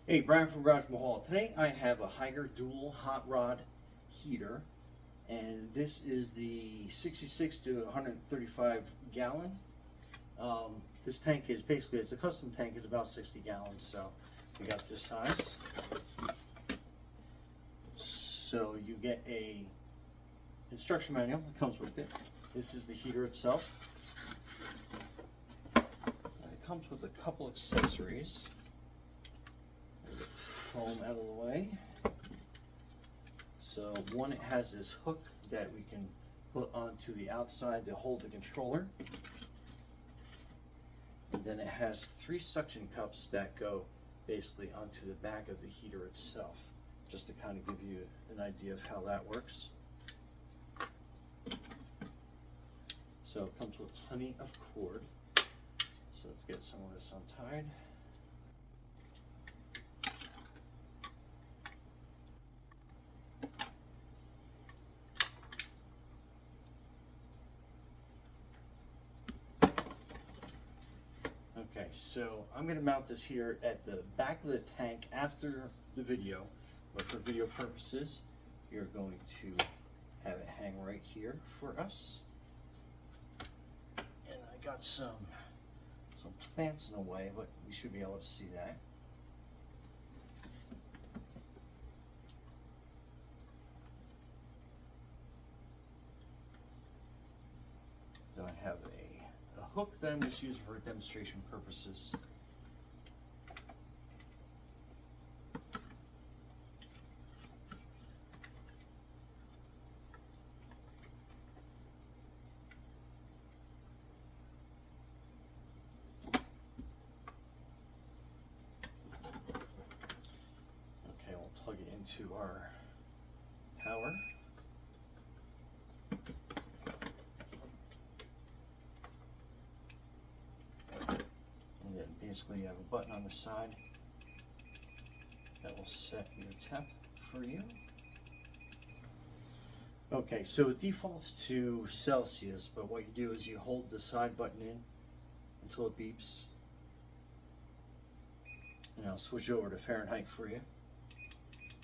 Hey, Brian from Garage Mahal. Today I have a hygger dual hot rod heater, and this is the 66 to 135 gallon. This tank is basically, it's a custom tank, it's about 60 gallons, so we got this size. So you get a instruction manual that comes with it. This is the heater itself. And it comes with a couple accessories. Foam out of the way. So one, it has this hook that we can put onto the outside to hold the controller, and then it has 3 suction cups that go basically onto the back of the heater itself, just to kind of give you an idea of how that works. So it comes with plenty of cord. So let's get some of this untied. Okay, so I'm going to mount this here at the back of the tank after the video, but for video purposes, you're going to have it hang right here for us. And I got some plants in the way, but you should be able to see that. Then I have a hook that I'm just using for demonstration purposes. Okay, we'll plug it into our power. Basically, you have a button on the side that will set your temp for you. Okay, so it defaults to Celsius, but what you do is you hold the side button in until it beeps, and I'll switch over to Fahrenheit for you.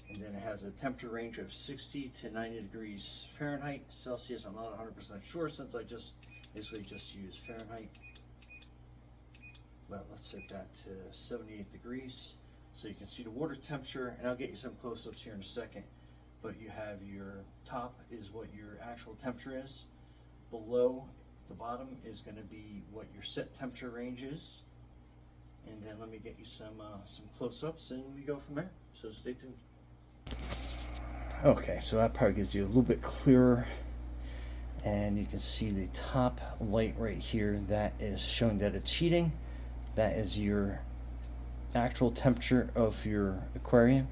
And then it has a temperature range of 60 to 90 degrees Fahrenheit. Celsius, I'm not 100% sure since I basically just use Fahrenheit. But let's set that to 78 degrees so you can see the water temperature, and I'll get you some close-ups here in a second. But you have your top is what your actual temperature is. Below the bottom is going to be what your set temperature range is. And then let me get you some close-ups and we go from there. So stay tuned. Okay, so that probably gives you a little bit clearer. And you can see the top light right here, that is showing that it's heating. That is your actual temperature of your aquarium,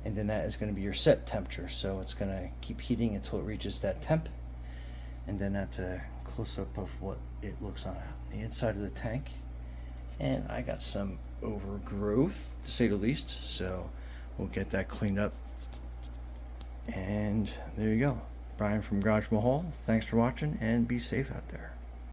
and then that is going to be your set temperature. So it's going to keep heating until it reaches that temp, and then that's a close-up of what it looks on the inside of the tank. And I got some overgrowth, to say the least, so we'll get that cleaned up. And there you go. Brian from Garage Mahal, thanks for watching, and be safe out there.